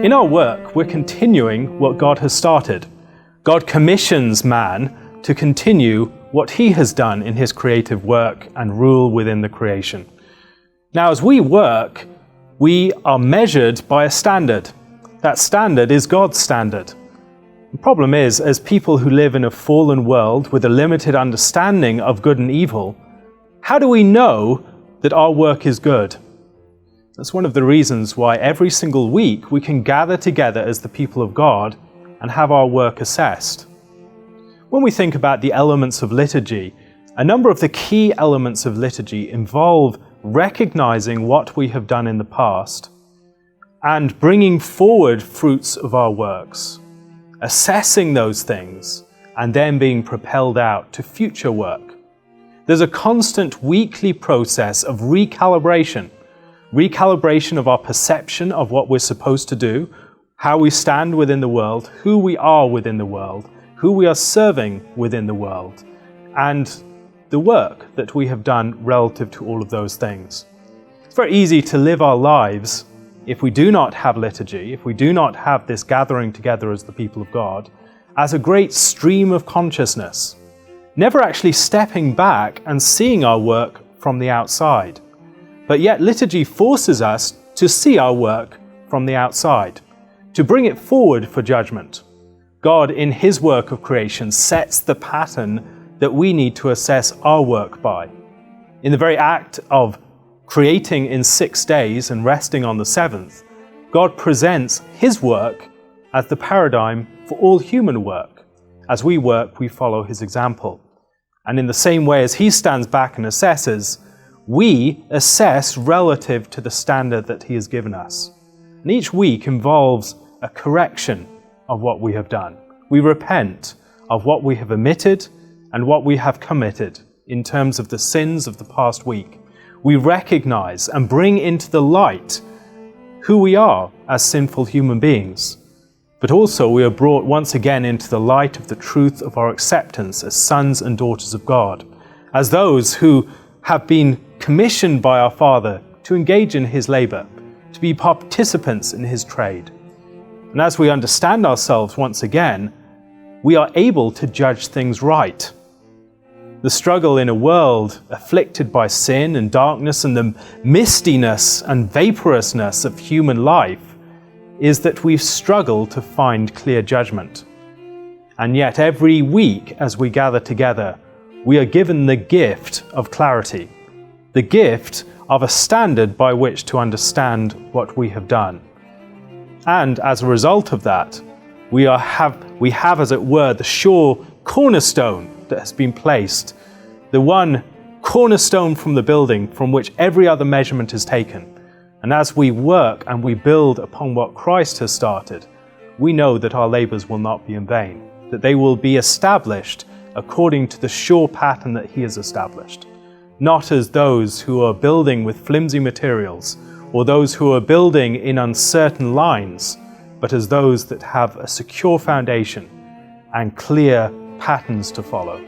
In our work, we're continuing what God has started. God commissions man to continue what he has done in his creative work and rule within the creation. Now, as we work, we are measured by a standard. That standard is God's standard. The problem is, as people who live in a fallen world with a limited understanding of good and evil, how do we know that our work is good? That's one of the reasons why every single week we can gather together as the people of God and have our work assessed. When we think about the elements of liturgy, a number of the key elements of liturgy involve recognizing what we have done in the past and bringing forward fruits of our works, assessing those things, and then being propelled out to future work. There's a constant weekly process of recalibration of our perception of what we're supposed to do, how we stand within the world, who we are within the world, who we are serving within the world, and the work that we have done relative to all of those things. It's very easy to live our lives if we do not have liturgy, if we do not have this gathering together as the people of God, as a great stream of consciousness, never actually stepping back and seeing our work from the outside. But yet liturgy forces us to see our work from the outside, to bring it forward for judgment. God, in his work of creation, sets the pattern that we need to assess our work by. In the very act of creating in 6 days and resting on the seventh, God presents his work as the paradigm for all human work. As we work, we follow his example. And in the same way as he stands back and assesses, we assess relative to the standard that he has given us. And each week involves a correction of what we have done. We repent of what we have omitted and what we have committed in terms of the sins of the past week. We recognize and bring into the light who we are as sinful human beings. But also we are brought once again into the light of the truth of our acceptance as sons and daughters of God, as those who have been commissioned by our Father to engage in his labor, to be participants in his trade. And as we understand ourselves once again, we are able to judge things right. The struggle in a world afflicted by sin and darkness and the mistiness and vaporousness of human life is that we struggle to find clear judgment. And yet every week as we gather together, we are given the gift of clarity, the gift of a standard by which to understand what we have done. And as a result of that, we have, as it were, the sure cornerstone that has been placed, the one cornerstone from the building from which every other measurement is taken. And as we work and we build upon what Christ has started, we know that our labors will not be in vain, that they will be established according to the sure pattern that he has established. Not as those who are building with flimsy materials, or those who are building in uncertain lines, but as those that have a secure foundation and clear patterns to follow.